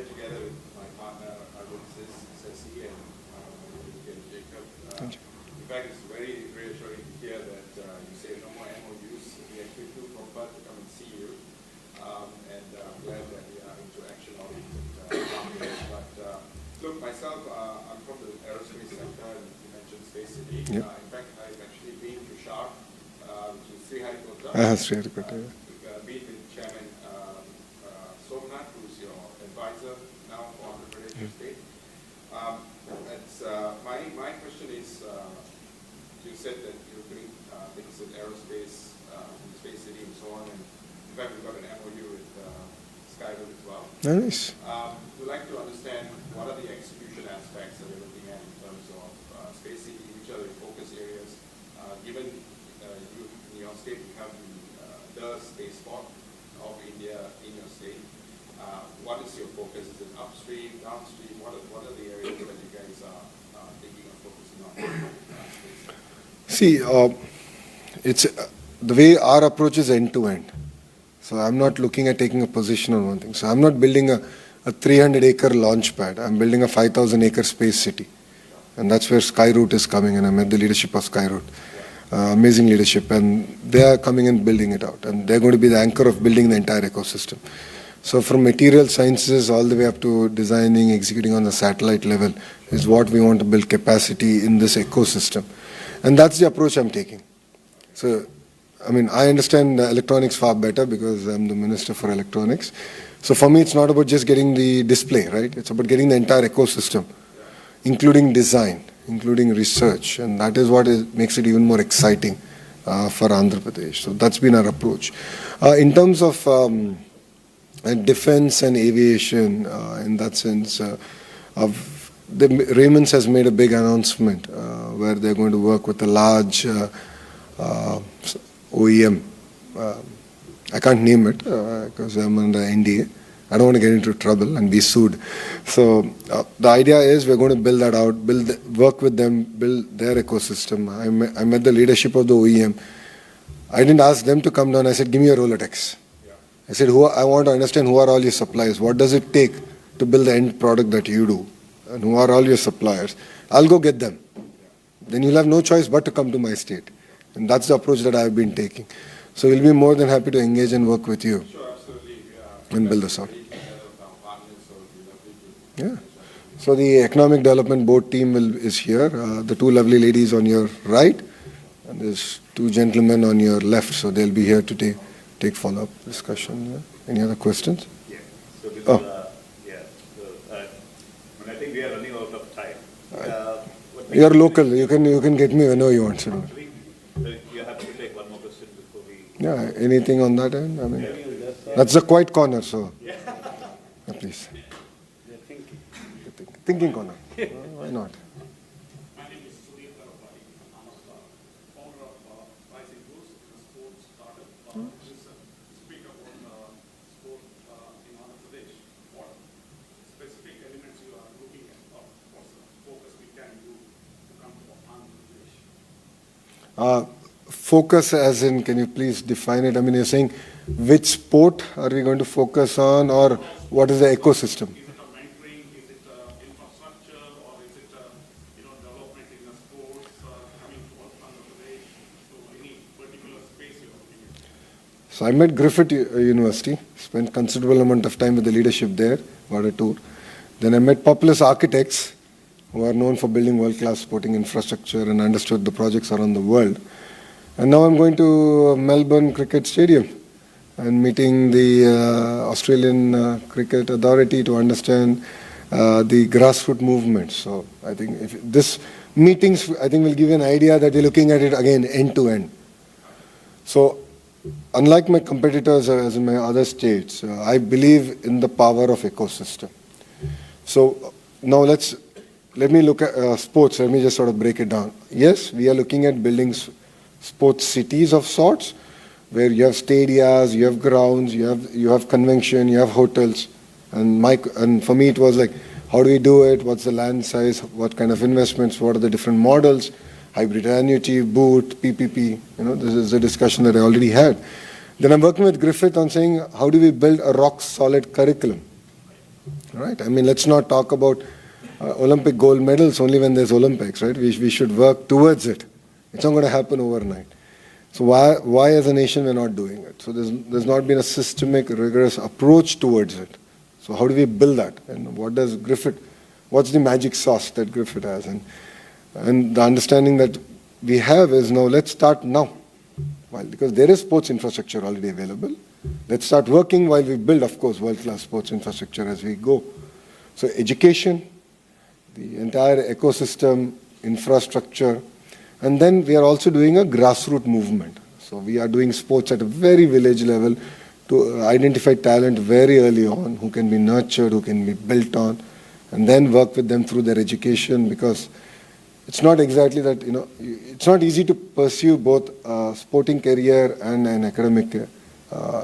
here together with my partner, Ceci, and Jacob. In fact, it's very reassuring to hear that you say no more MOUs. We actually flew from Perth to come and see you. And I'm glad that we are into action-oriented companies. But look, myself, I'm from the aerospace sector, and you mentioned Space City. Yep. In fact, I've actually been to SHARP, which is Sriharikota. Sriharikota. Been with Chairman Somnath, who's your advisor now for Andhra Pradesh State. My question is, you said that you're doing things in aerospace, in Space City and so on, and in fact we've got an MOU with Skyroot as well. Nice. We'd like to understand what are the execution aspects that you're looking at in terms of Space City, which are the focus areas, given you in your state you have the spaceport of India in your state. What is your focus? Is it upstream, downstream? What are the areas that you guys are thinking of focusing on? See, it's the way our approach is end-to-end. So I'm not looking at taking a position on one thing. So I'm not building a 300-acre launch pad. I'm building a 5,000-acre space city. And that's where Skyroot is coming, and I met the leadership of Skyroot. Amazing leadership, and they are coming and building it out. And they're going to be the anchor of building the entire ecosystem. So from material sciences all the way up to designing, executing on the satellite level is what we want to build capacity in this ecosystem. And that's the approach I'm taking. So, I mean, I understand electronics far better because I'm the Minister for Electronics. So for me, it's not about just getting the display, right? It's about getting the entire ecosystem, including design, including research. And that is what makes it even more exciting for Andhra Pradesh. So that's been our approach. In terms of defense and aviation, in that sense, Raymond's has made a big announcement where they're going to work with a large OEM. I can't name it because I'm under NDA. I don't want to get into trouble and be sued. So the idea is we're going to build that out, work with them, build their ecosystem. I met the leadership of the OEM. I didn't ask them to come down. I said, give me a Rolodex. I said, I want to understand who are all your suppliers. What does it take to build the end product that you do? And who are all your suppliers? I'll go get them. Then you'll have no choice but to come to my state. And that's the approach that I've been taking. So we'll be more than happy to engage and work with you. Sure, absolutely. And build this out. Yeah. So the Economic Development Board team is here. The two lovely ladies on your right. And there's two gentlemen on your left. So they'll be here to take follow-up discussion. Yeah. Any other questions? Yeah. So this I think we are running out of time. You are local. You can get me whenever you want. So. You have to take one more question before we... Yeah. Anything on that end? I mean, that's a quiet corner. So, please. Thinking corner. Why not? My name is Amaravati. I'm a founder of Rising Boost, a sports startup. Speak about sport in Andhra Pradesh. What specific elements you are looking at, or what's the focus we can do to come to Andhra Pradesh? Focus as in, can you please define it? I mean, you're saying which sport are we going to focus on, or what is the ecosystem? Is it a mentoring? Is it infrastructure? Or is it development in the sports coming towards Andhra Pradesh? So any particular space you're looking at? So I met Griffith University, spent considerable amount of time with the leadership there, got a tour. Then I met Populous Architects, who are known for building world-class sporting infrastructure and understood the projects around the world. And now I'm going to Melbourne Cricket Stadium and meeting the Australian Cricket Authority to understand the grassroots movement. So I think this meetings, I think, will give you an idea that we're looking at it again end-to-end. So unlike my competitors as in my other states, I believe in the power of ecosystem. So now let me look at sports. Let me just sort of break it down. Yes, we are looking at building sports cities of sorts, where you have stadiums, you have grounds, you have convention, you have hotels. And for me it was like, how do we do it? What's the land size? What kind of investments? What are the different models? Hybrid annuity, boot, PPP. This is a discussion that I already had. Then I'm working with Griffith on saying, how do we build a rock solid curriculum? Right? I mean, let's not talk about Olympic gold medals only when there's Olympics, right? We should work towards it. It's not going to happen overnight. So why as a nation we're not doing it? So there's not been a systemic, rigorous approach towards it. So how do we build that? And what's the magic sauce that Griffith has? And the understanding that we have is, now let's start now. Well, because there is sports infrastructure already available. Let's start working while we build, of course, world-class sports infrastructure as we go. So education, the entire ecosystem, infrastructure, and then we are also doing a grassroots movement. So we are doing sports at a very village level to identify talent very early on, who can be nurtured, who can be built on, and then work with them through their education, because it's not exactly that, it's not easy to pursue both a sporting career and an academic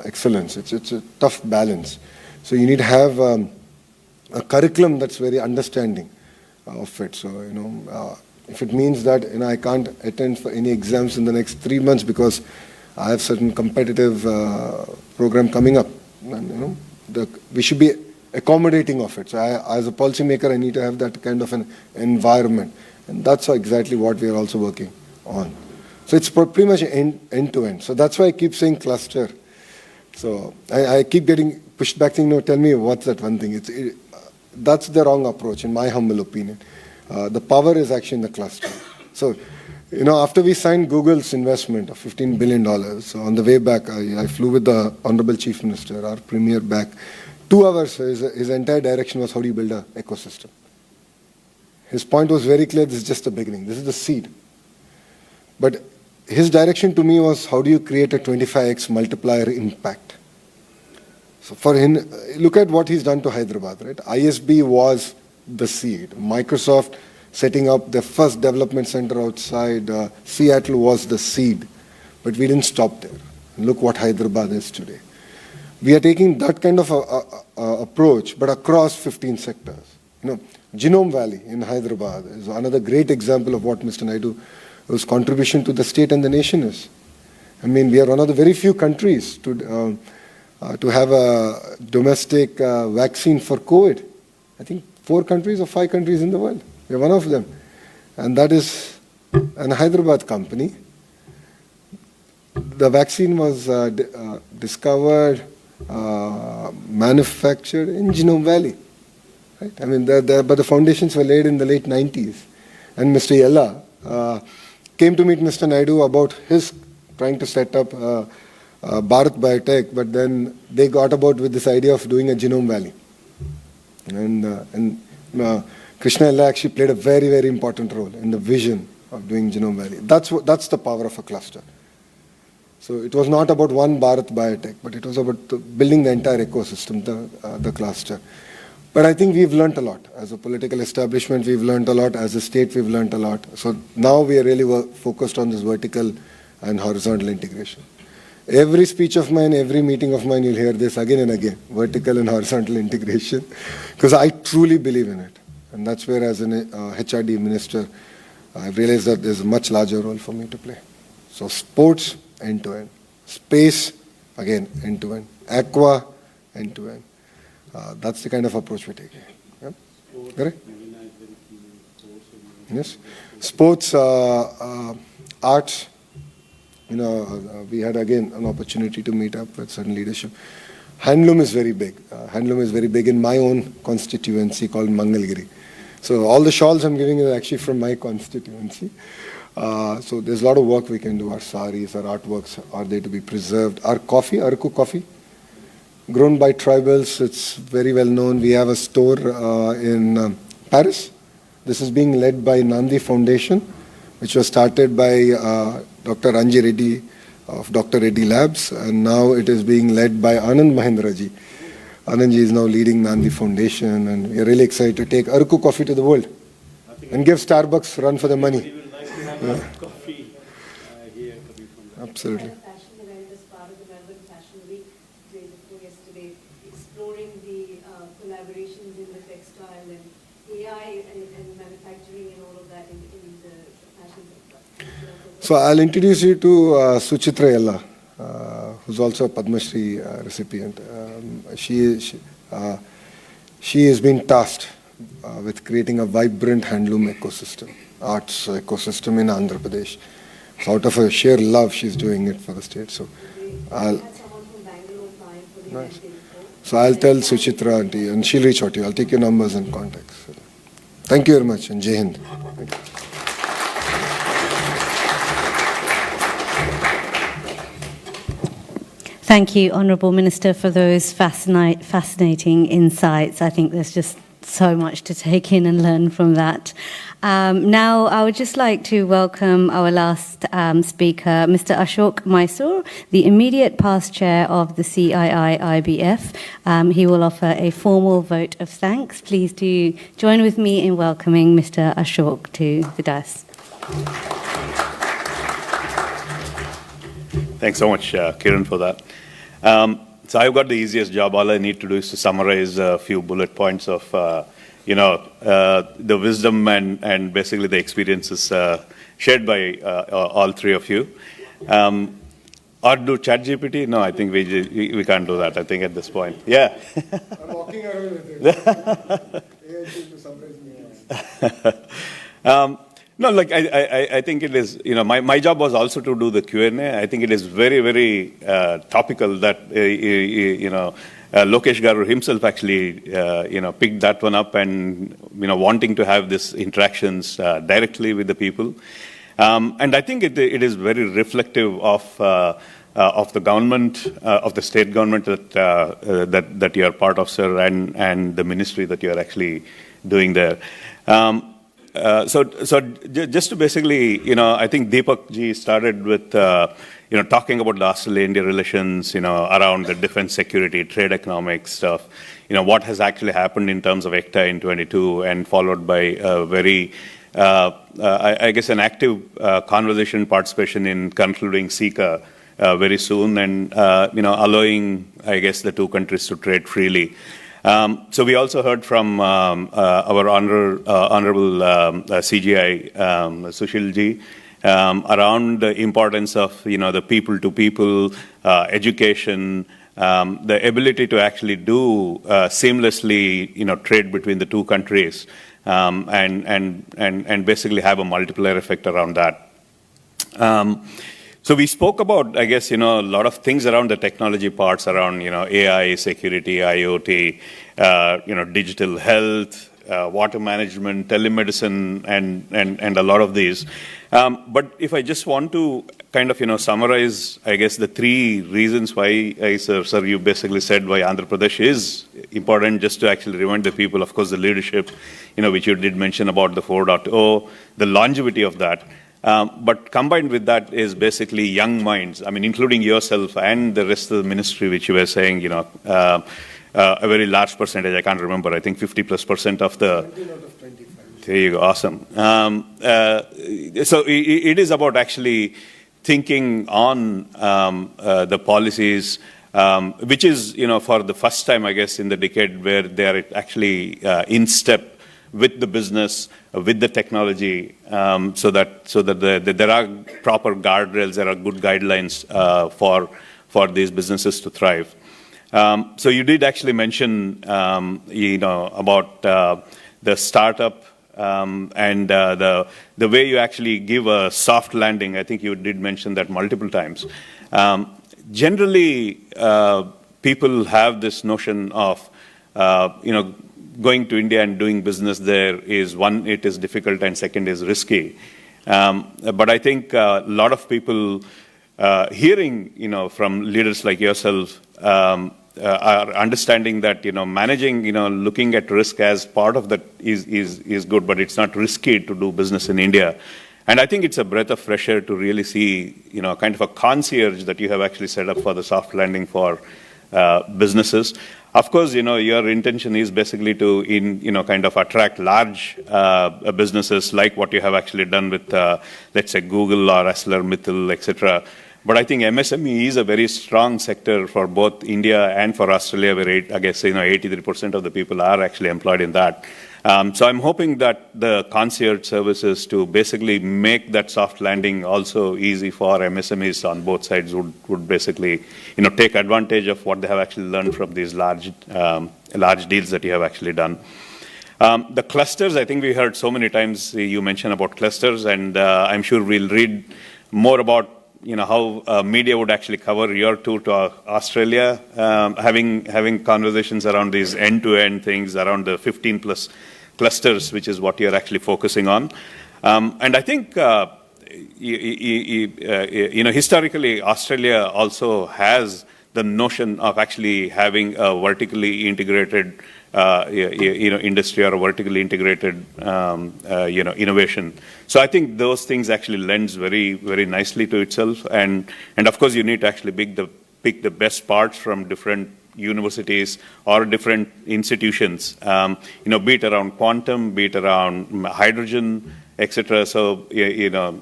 excellence. It's a tough balance. So you need to have a curriculum that's very understanding of it. So, if it means that I can't attend for any exams in the next 3 months because I have certain competitive program coming up, and, we should be accommodating of it. So as a policymaker, I need to have that kind of an environment, and that's exactly what we are also working on. So it's pretty much end to end. So that's why I keep saying cluster. So I keep getting pushed back, saying, no, tell me what's that one thing. That's the wrong approach, in my humble opinion. The power is actually in the cluster. So, after we signed Google's investment of $15 billion, so on the way back, I flew with the Honorable Chief Minister, our Premier, back. 2 hours, his entire direction was, how do you build an ecosystem? His point was very clear, this is just the beginning. This is the seed. But his direction to me was, how do you create a 25x multiplier impact? So for him, look at what he's done to Hyderabad, right? ISB was the seed. Microsoft setting up the first development center outside Seattle was the seed. But we didn't stop there. Look what Hyderabad is today. We are taking that kind of approach, but across 15 sectors. Genome Valley in Hyderabad is another great example of what Mr. Naidu's contribution to the state and the nation is. I mean, we are one of the very few countries to have a domestic vaccine for COVID. I think 4 countries or 5 countries in the world. We are one of them. And that is an Hyderabad company. The vaccine was discovered, manufactured in Genome Valley. Right? I mean, but the foundations were laid in the late 90s. And Mr. Yella came to meet Mr. Naidu about his trying to set up Bharat Biotech, but then they got about with this idea of doing a Genome Valley. And Krishna Yella actually played a very, very important role in the vision of doing Genome Valley. That's the power of a cluster. So it was not about one Bharat Biotech, but it was about building the entire ecosystem, the cluster. But I think we've learned a lot. As a political establishment, we've learned a lot. As a state, we've learned a lot. So now we are really focused on this vertical and horizontal integration. Every speech of mine, every meeting of mine, you'll hear this again and again, vertical and horizontal integration, because I truly believe in it. And that's where, as an HRD minister, I've realized that there's a much larger role for me to play. So sports, end-to-end. Space, again, end-to-end. Aqua, end-to-end. That's the kind of approach we're taking. Yeah? Correct? Yes. Sports, arts. We had again an opportunity to meet up with certain leadership. Handloom is very big. Handloom is very big in my own constituency called Mangalgiri. So all the shawls I'm giving is actually from my constituency. So there's a lot of work we can do. Our saris, our artworks are there to be preserved. Our coffee, Araku coffee, grown by tribals. It's very well known. We have a store in Paris. This is being led by Nandi Foundation, which was started by Dr. Anji Reddy of Dr. Reddy Labs, and now it is being led by Anand Mahendraji. Anandji is now leading Nandi Foundation, and we are really excited to take Araku coffee to the world and give Starbucks run for the money. We will like to have coffee here coming from that. Absolutely. We had a fashion event as part of the Melbourne Fashion Week day before yesterday, exploring the collaborations in the textile and AI and manufacturing and all of that in the fashion sector. So I'll introduce you to Suchitra Yella, who's also a Padma Shri recipient. She has been tasked with creating a vibrant handloom ecosystem, arts ecosystem in Andhra Pradesh. So out of her sheer love, she's doing it for the state. So I'll, had someone from Bangalore applying for the nice. event before. So I'll tell Suchitra auntie, and she'll reach out to you. I'll take your numbers and contacts. Thank you very much, and Jai Hind. Thank you. Thank you, Honourable Minister, for those fascinating insights. I think there's just so much to take in and learn from that. Now, I would just like to welcome our last speaker, Mr. Ashok Mysore, the immediate past chair of the CII-IBF. He will offer a formal vote of thanks. Please do join with me in welcoming Mr. Ashok to the dais. Thanks so much, Kiran, for that. So I've got the easiest job. All I need to do is to summarize a few bullet points of, the wisdom and basically the experiences shared by all three of you. Or do ChatGPT? No, I think we can't do that, I think, at this point. Yeah. I'm walking around with it. AI to summarize me. No, like I think it is, my job was also to do the Q&A. I think it is very, very topical that, Lokesh Garu himself actually, picked that one up and, wanting to have these interactions directly with the people. And I think it is very reflective of the government, of the state government that you are part of, sir, and the ministry that you are actually doing there. So just to basically, I think Deepak ji started with, talking about the Australia-India relations, around the defense security, trade economics stuff, what has actually happened in terms of ECTA in 22, and followed by a very, I guess, an active conversation participation in concluding SICA very soon, and, allowing, I guess, the two countries to trade freely. So we also heard from our honorable CGI, Sushil ji, around the importance of, the people-to-people education, the ability to actually do seamlessly, trade between the two countries, and basically have a multiplier effect around that. So we spoke about, I guess, a lot of things around the technology parts around, AI, security, IoT, digital health, water management, telemedicine, and a lot of these. But if I just want to kind of, summarize, I guess, the three reasons why, sir, you basically said why Andhra Pradesh is important, just to actually remind the people, of course, the leadership, which you did mention about the 4.0, the longevity of that. But combined with that is basically young minds, I mean, including yourself and the rest of the ministry, which you were saying, a very large percentage, I can't remember, I think 50+% of the... 19 out of 25. There you go, awesome. So it is about actually thinking on the policies, which is, for the first time, I guess, in the decade where they are actually in step with the business, with the technology, so that there are proper guardrails, there are good guidelines for these businesses to thrive. So you did actually mention, about the startup and the way you actually give a soft landing. I think you did mention that multiple times. Generally, people have this notion of, going to India and doing business there is, one, it is difficult, and second is risky. But I think a lot of people hearing, from leaders like yourself, are understanding that, managing, looking at risk as part of that is good, but it's not risky to do business in India. And I think it's a breath of fresh air to really see, kind of a concierge that you have actually set up for the soft landing for businesses. Of course, your intention is basically to, kind of attract large businesses like what you have actually done with, let's say, Google or ArcelorMittal, etc. But I think MSME is a very strong sector for both India and for Australia, where I guess 83% of the people are actually employed in that. So I'm hoping that the concierge services to basically make that soft landing also easy for MSMEs on both sides would basically take advantage of what they have actually learned from these large large deals that you have actually done. The clusters, I think we heard so many times you mention about clusters, and I'm sure we'll read more about how media would actually cover your tour to Australia, having conversations around these end-to-end things, around the 15 plus clusters, which is what you're actually focusing on. And I think, historically, Australia also has the notion of actually having a vertically integrated industry or a vertically integrated innovation. So I think those things actually lends very, very nicely to itself. And of course, you need to actually pick the best parts from different universities or different institutions, be it around quantum, be it around hydrogen, etc. So,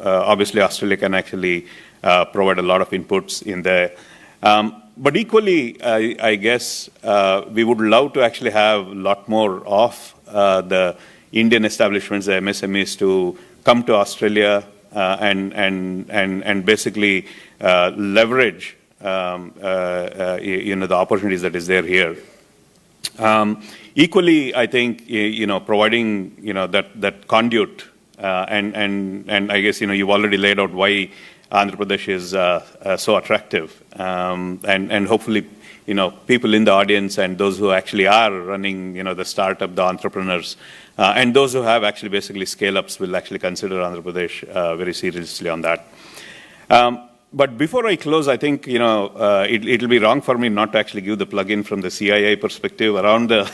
obviously Australia can actually provide a lot of inputs in there. But equally, I guess we would love to actually have a lot more of the Indian establishments, the MSMEs, to come to Australia and basically leverage the opportunities that is there here. Equally, I think providing that conduit and I guess you've already laid out why Andhra Pradesh is so attractive, and hopefully, people in the audience and those who actually are running, the startup, the entrepreneurs, and those who have actually basically scale-ups will actually consider Andhra Pradesh very seriously on that. But before I close, I think it'll be wrong for me not to actually give the plug-in from the CII perspective around the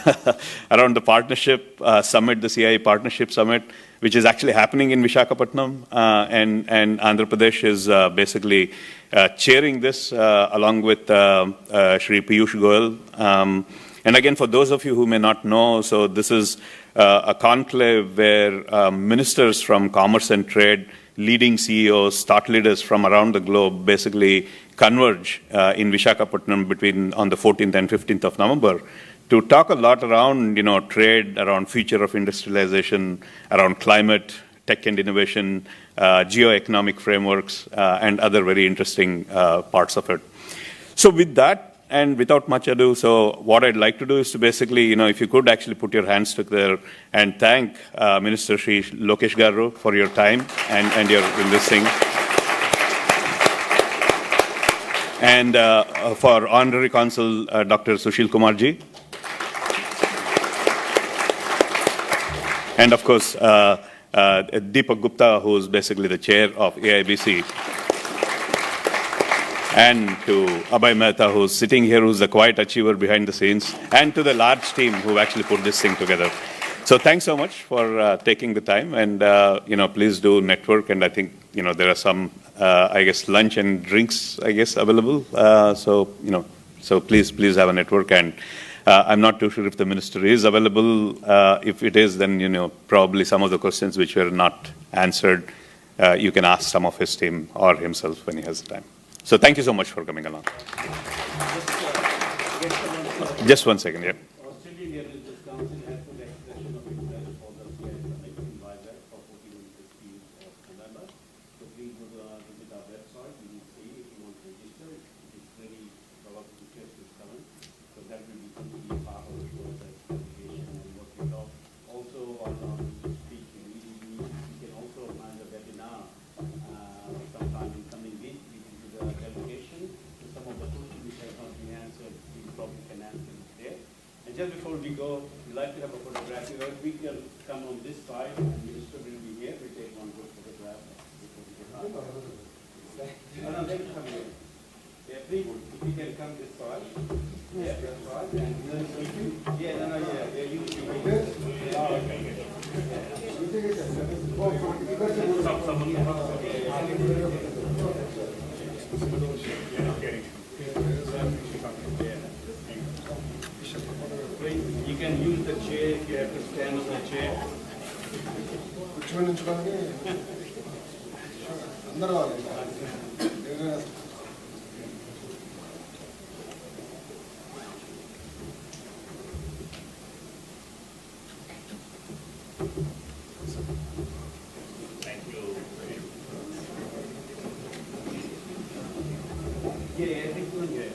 around the partnership summit, the CII Partnership Summit, which is actually happening in Visakhapatnam, and Andhra Pradesh is basically chairing this along with Shri Piyush Goyal. And again, for those of you who may not know, so this is a conclave where ministers from commerce and trade, leading CEOs, thought leaders from around the globe basically converge in Visakhapatnam on the 14th and 15th of November to talk a lot around, trade, around future of industrialization, around climate, tech and innovation, geoeconomic frameworks, and other very interesting parts of it. So with that, and without much ado, so what I'd like to do is to basically, if you could actually put your hands together and thank Minister Shri Lokesh Garu for your time and your listening. And for Honorary Consul Dr. Sushil Kumarji. And of course, Deepak Gupta, who is basically the chair of AIBC. And to Abhay Mehta, who's sitting here, who's the quiet achiever behind the scenes, and to the large team who actually put this thing together. So thanks so much for taking the time, and please do network. And I think there are some, I guess, lunch and drinks, I guess, available. So please have a network. And I'm not too sure if the minister is available. If it is, then probably some of the questions which were not answered, you can ask some of his team or himself when he has the time. So thank you so much for coming along. Just 1 second, yeah. Australian Religious Council has put expression of interest for the CII Summit in Vizag for 14 and 15 of November. So please go to visit our website. You will see if you want to register. It's very, a lot of interest is coming. So that will be completely part of the process, application and what we talk. Also on speech, we can also organize a webinar sometime in coming week. Delegation. So some of the questions which have not been answered, we probably can answer it there. And just before we go, we'd like to have a photograph. We can come on this side, and the minister will be here. We take one good photograph before we get out. No, they can come here. Yeah, please, if you can come this side. Yeah, that's right. And yeah, you should be here. Oh, okay. You can use the chair if you have to stand on the chair. Which one is going Andhra. Thank you. Yeah, I think we're good.